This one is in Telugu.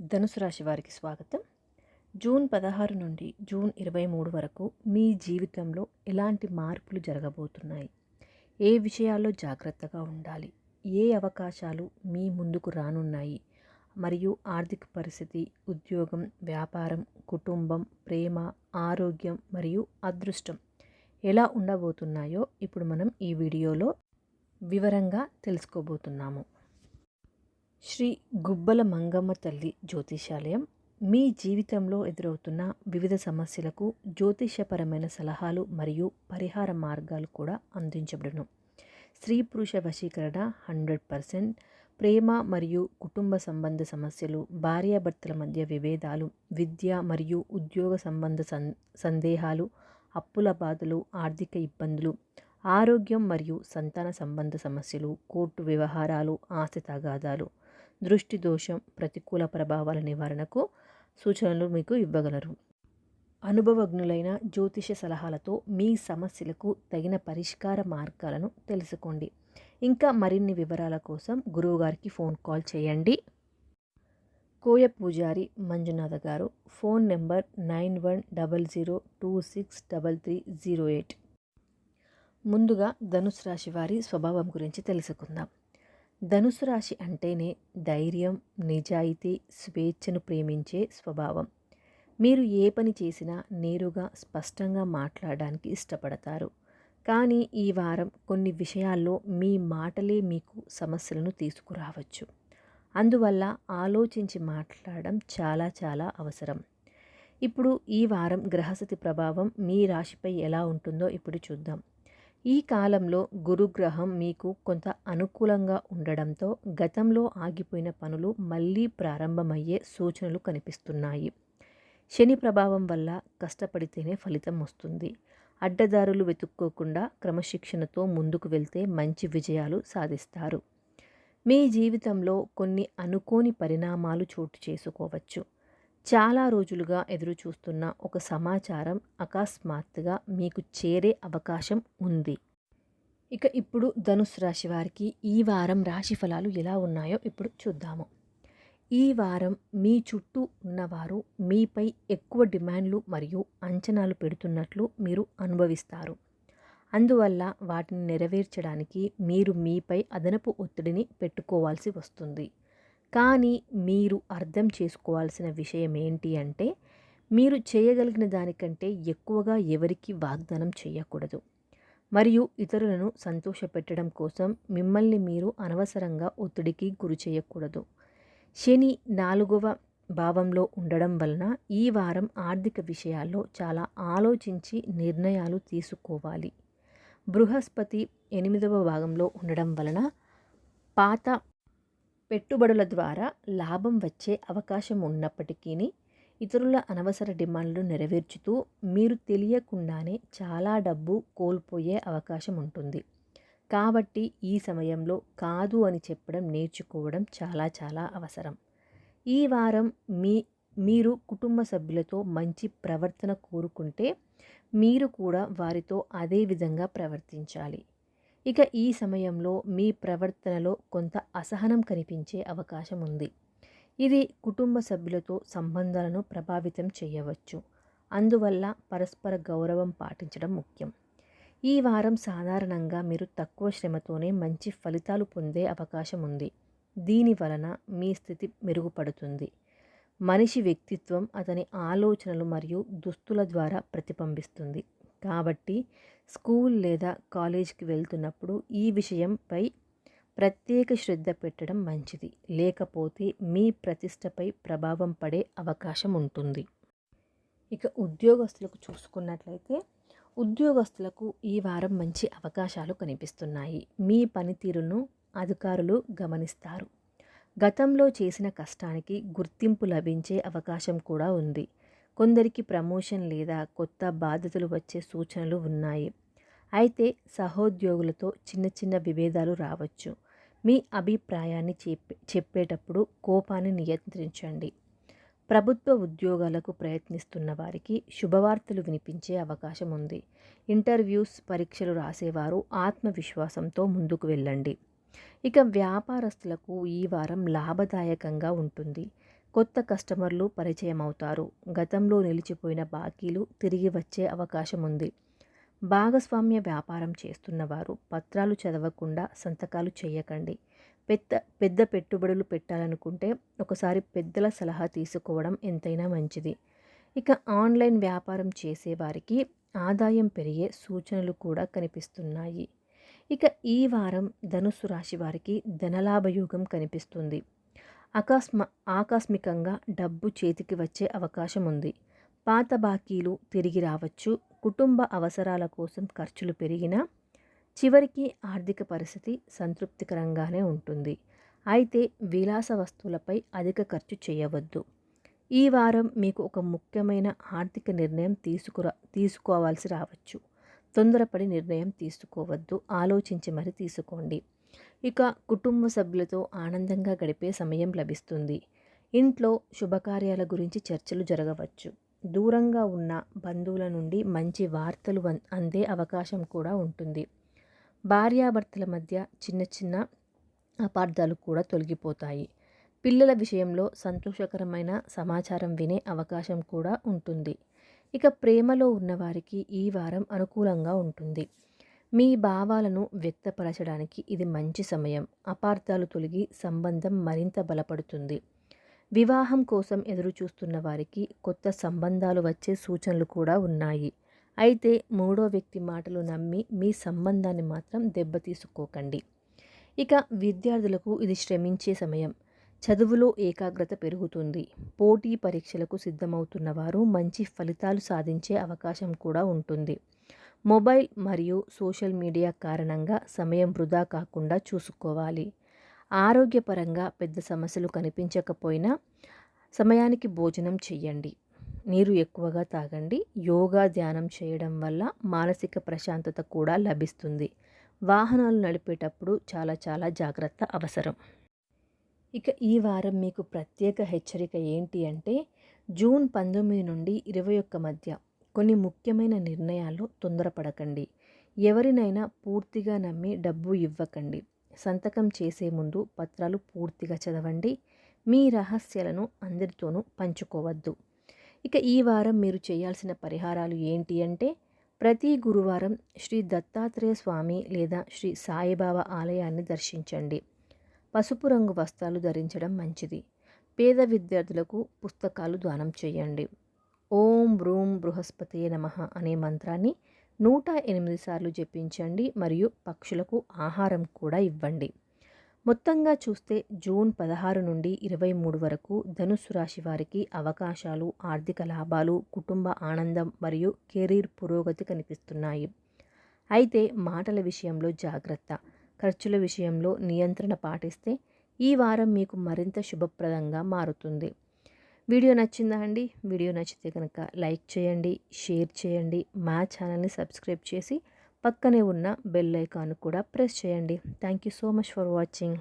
ధనుసు రాశి వారికి స్వాగతం. జూన్ 16 నుండి జూన్ 23 వరకు మీ జీవితంలో ఎలాంటి మార్పులు జరగబోతున్నాయి? ఏ విషయాల్లో జాగ్రత్తగా ఉండాలి? ఏ అవకాశాలు మీ ముందుకు రానున్నాయి? మరియు ఆర్థిక పరిస్థితి, ఉద్యోగం, వ్యాపారం, కుటుంబం, ప్రేమ, ఆరోగ్యం మరియు అదృష్టం ఎలా ఉండబోతున్నాయో ఇప్పుడు మనం ఈ వీడియోలో వివరంగా తెలుసుకోబోతున్నాము. శ్రీ గుబ్బల మంగమ్మ తల్లి జ్యోతిషాలయం మీ జీవితంలో ఎదురవుతున్న వివిధ సమస్యలకు జ్యోతిషపరమైన సలహాలు మరియు పరిహార మార్గాలు కూడా అందించబడును. స్త్రీ పురుష వశీకరణ 100%, ప్రేమ మరియు కుటుంబ సంబంధ సమస్యలు, భార్యాభర్తల మధ్య విభేదాలు, విద్య మరియు ఉద్యోగ సంబంధ సందేహాలు, అప్పుల బాధలు, ఆర్థిక ఇబ్బందులు, ఆరోగ్యం మరియు సంతాన సంబంధ సమస్యలు, కోర్టు వ్యవహారాలు, ఆస్తి తగాదాలు, దృష్టి దోషం, ప్రతికూల ప్రభావాల నివారణకు సూచనలు మీకు ఇవ్వగలరు. అనుభవజ్ఞులైన జ్యోతిష సలహాలతో మీ సమస్యలకు తగిన పరిష్కార మార్గాలను తెలుసుకోండి. ఇంకా మరిన్ని వివరాల కోసం గురువుగారికి ఫోన్ కాల్ చేయండి. కోయ పూజారి మంజునాథ గారు, ఫోన్ నెంబర్ 9100263308. ముందుగా ధనుసు రాశి వారి స్వభావం గురించి తెలుసుకుందాం. ధనుసు రాశి అంటేనే ధైర్యం, నిజాయితీ, స్వేచ్ఛను ప్రేమించే స్వభావం. మీరు ఏ పని చేసినా నేరుగా స్పష్టంగా మాట్లాడడానికి ఇష్టపడతారు. కానీ ఈ వారం కొన్ని విషయాల్లో మీ మాటలే మీకు సమస్యలను తీసుకురావచ్చు. అందువల్ల ఆలోచించి మాట్లాడడం చాలా అవసరం. ఇప్పుడు ఈ వారం గ్రహస్థితి ప్రభావం మీ రాశిపై ఎలా ఉంటుందో ఇప్పుడు చూద్దాం. ఈ కాలంలో గురుగ్రహం మీకు కొంత అనుకూలంగా ఉండడంతో గతంలో ఆగిపోయిన పనులు మళ్ళీ ప్రారంభమయ్యే సూచనలు కనిపిస్తున్నాయి. శని ప్రభావం వల్ల కష్టపడితేనే ఫలితం వస్తుంది. అడ్డదారులు వెతుక్కోకుండా క్రమశిక్షణతో ముందుకు వెళ్తే మంచి విజయాలు సాధిస్తారు. మీ జీవితంలో కొన్ని అనుకోని పరిణామాలు చోటు చేసుకోవచ్చు. చాలా రోజులుగా ఎదురుచూస్తున్న ఒక సమాచారం అకస్మాత్తుగా మీకు చేరే అవకాశం ఉంది. ఇప్పుడు ధనుసు రాశి వారికి ఈ వారం రాశి ఫలాలు ఎలా ఉన్నాయో ఇప్పుడు చూద్దాము. ఈ వారం మీ చుట్టూ ఉన్నవారు మీపై ఎక్కువ డిమాండ్లు మరియు అంచనాలు పెడుతున్నట్లు మీరు అనుభవిస్తారు. అందువల్ల వాటిని నెరవేర్చడానికి మీరు మీపై అదనపు ఒత్తిడిని పెట్టుకోవాల్సి వస్తుంది. కానీ మీరు అర్థం చేసుకోవాల్సిన విషయం ఏంటి అంటే, మీరు చేయగలిగిన దానికంటే ఎక్కువగా ఎవరికి వాగ్దానం చేయకూడదు మరియు ఇతరులను సంతోషపెట్టడం కోసం మిమ్మల్ని మీరు అనవసరంగా ఒత్తిడికి గురి చేయకూడదు. శని 4వ భావంలో ఉండడం వలన ఈ వారం ఆర్థిక విషయాల్లో చాలా ఆలోచించి నిర్ణయాలు తీసుకోవాలి. బృహస్పతి 8వ భాగంలో ఉండడం వలన పాత పెట్టుబడుల ద్వారా లాభం వచ్చే అవకాశం ఉన్నప్పటికీ ఇతరుల అనవసర డిమాండ్లు నెరవేర్చుతూ మీరు తెలియకుండానే చాలా డబ్బు కోల్పోయే అవకాశం ఉంటుంది. కాబట్టి ఈ సమయంలో కాదు అని చెప్పడం నేర్చుకోవడం చాలా అవసరం. ఈ వారం మీరు కుటుంబ సభ్యులతో మంచి ప్రవర్తన కోరుకుంటే మీరు కూడా వారితో అదే విధంగా ప్రవర్తించాలి. ఈ సమయంలో మీ ప్రవర్తనలో కొంత అసహనం కనిపించే అవకాశం ఉంది. ఇది కుటుంబ సభ్యులతో సంబంధాలను ప్రభావితం చేయవచ్చు. అందువల్ల పరస్పర గౌరవం పాటించడం ముఖ్యం. ఈ వారం సాధారణంగా మీరు తక్కువ శ్రమతోనే మంచి ఫలితాలు పొందే అవకాశం ఉంది. దీని వలన మీ స్థితి మెరుగుపడుతుంది. మనిషి వ్యక్తిత్వం అతని ఆలోచనలు మరియు దుస్తుల ద్వారా ప్రతిబింబిస్తుంది. కాబట్టి స్కూల్ లేదా కాలేజీకి వెళ్తున్నప్పుడు ఈ విషయంపై ప్రత్యేక శ్రద్ధ పెట్టడం మంచిది. లేకపోతే మీ ప్రతిష్టపై ప్రభావం పడే అవకాశం ఉంటుంది. ఉద్యోగస్తులకు చూసుకున్నట్లయితే ఉద్యోగస్తులకు ఈ వారం మంచి అవకాశాలు కనిపిస్తున్నాయి. మీ పనితీరును అధికారులు గమనిస్తారు. గతంలో చేసిన కష్టానికి గుర్తింపు లభించే అవకాశం కూడా ఉంది. కొందరికి ప్రమోషన్ లేదా కొత్త బాధ్యతలు వచ్చే సూచనలు ఉన్నాయి. అయితే సహోద్యోగులతో చిన్న విభేదాలు రావచ్చు. మీ అభిప్రాయాన్ని చెప్పేటప్పుడు కోపాన్ని నియంత్రించండి. ప్రభుత్వ ఉద్యోగాలకు ప్రయత్నిస్తున్న వారికి శుభవార్తలు వినిపించే అవకాశం ఉంది. ఇంటర్వ్యూస్, పరీక్షలు రాసేవారు ఆత్మవిశ్వాసంతో ముందుకు వెళ్ళండి. వ్యాపారస్తులకు ఈ వారం లాభదాయకంగా ఉంటుంది. కొత్త కస్టమర్లు పరిచయం అవుతారు. గతంలో నిలిచిపోయిన బాకీలు తిరిగి వచ్చే అవకాశం ఉంది. భాగస్వామ్య వ్యాపారం చేస్తున్నవారు పత్రాలు చదవకుండా సంతకాలు చేయకండి. పెద్ద పెట్టుబడులు పెట్టాలనుకుంటే ఒకసారి పెద్దల సలహా తీసుకోవడం ఎంతైనా మంచిది. ఇక ఆన్లైన్ వ్యాపారం చేసేవారికి ఆదాయం పెరిగే సూచనలు కూడా కనిపిస్తున్నాయి. ఇక ఈ వారం ధనుస్సు రాశి వారికి ధనలాభయోగం కనిపిస్తుంది. ఆకస్మికంగా డబ్బు చేతికి వచ్చే అవకాశం ఉంది. పాత బాకీలు తిరిగి రావచ్చు. కుటుంబ అవసరాల కోసం ఖర్చులు పెరిగినా చివరికి ఆర్థిక పరిస్థితి సంతృప్తికరంగానే ఉంటుంది. అయితే విలాస వస్తువులపై అధిక ఖర్చు చేయవద్దు. ఈ వారం మీకు ఒక ముఖ్యమైన ఆర్థిక నిర్ణయం తీసుకోవాల్సి రావచ్చు. తొందరపడి నిర్ణయం తీసుకోవద్దు. ఆలోచించి మరి తీసుకోండి. ఇక కుటుంబ సభ్యులతో ఆనందంగా గడిపే సమయం లభిస్తుంది. ఇంట్లో శుభకార్యాల గురించి చర్చలు జరగవచ్చు. దూరంగా ఉన్న బంధువుల నుండి మంచి వార్తలు అందే అవకాశం కూడా ఉంటుంది. భార్యాభర్తల మధ్య చిన్న చిన్న అపార్థాలు కూడా తొలగిపోతాయి. పిల్లల విషయంలో సంతోషకరమైన సమాచారం వినే అవకాశం కూడా ఉంటుంది. ఇక ప్రేమలో ఉన్నవారికి ఈ వారం అనుకూలంగా ఉంటుంది. మీ భావాలను వ్యక్తపరచడానికి ఇది మంచి సమయం. అపార్థాలు తొలగి సంబంధం మరింత బలపడుతుంది. వివాహం కోసం ఎదురు చూస్తున్న వారికి కొత్త సంబంధాలు వచ్చే సూచనలు కూడా ఉన్నాయి. అయితే మూడో వ్యక్తి మాటలు నమ్మి మీ సంబంధాన్ని మాత్రం దెబ్బతీసుకోకండి. ఇక విద్యార్థులకు ఇది శ్రమించే సమయం. చదువులో ఏకాగ్రత పెరుగుతుంది. పోటీ పరీక్షలకు సిద్ధమవుతున్న వారు మంచి ఫలితాలు సాధించే అవకాశం కూడా ఉంటుంది. మొబైల్ మరియు సోషల్ మీడియా కారణంగా సమయం వృధా కాకుండా చూసుకోవాలి. ఆరోగ్యపరంగా పెద్ద సమస్యలు కనిపించకపోయినా సమయానికి భోజనం చేయండి. నీరు ఎక్కువగా తాగండి. యోగా ధ్యానం చేయడం వల్ల మానసిక ప్రశాంతత కూడా లభిస్తుంది. వాహనాలు నడిపేటప్పుడు చాలా జాగ్రత్త అవసరం. ఇక ఈ వారం మీకు ప్రత్యేక హెచ్చరిక ఏంటి అంటే జూన్ 19 నుండి 21 మధ్య కొన్ని ముఖ్యమైన నిర్ణయాల్లో తొందరపడకండి. ఎవరినైనా పూర్తిగా నమ్మి డబ్బు ఇవ్వకండి. సంతకం చేసే ముందు పత్రాలు పూర్తిగా చదవండి. మీ రహస్యాలను అందరితోనూ పంచుకోవద్దు. ఇక ఈ వారం మీరు చేయాల్సిన పరిహారాలు ఏంటి అంటే ప్రతి గురువారం శ్రీ దత్తాత్రేయ స్వామి లేదా శ్రీ సాయిబాబా ఆలయాన్ని దర్శించండి. పసుపు రంగు వస్త్రాలు ధరించడం మంచిది. పేద విద్యార్థులకు పుస్తకాలు దానం చేయండి. ఓం బ్రూం బృహస్పతియే నమః అనే మంత్రాన్ని 108 సార్లు జపించండి మరియు పక్షులకు ఆహారం కూడా ఇవ్వండి. మొత్తంగా చూస్తే జూన్ 16 నుండి 23 వరకు ధనుస్సు రాశి వారికి అవకాశాలు, ఆర్థిక లాభాలు, కుటుంబ ఆనందం మరియు కెరీర్ పురోగతి కనిపిస్తున్నాయి. అయితే మాటల విషయంలో జాగ్రత్త, ఖర్చుల విషయంలో నియంత్రణ పాటిస్తే ఈ వారం మీకు మరింత శుభప్రదంగా మారుతుంది. వీడియో నచ్చిందా అండి? వీడియో నచ్చితే కనుక లైక్ చేయండి, షేర్ చేయండి, మా ఛానల్ని సబ్స్క్రైబ్ చేసి పక్కనే ఉన్న బెల్ ఐకాన్ కూడా ప్రెస్ చేయండి. Thank you so much for watching.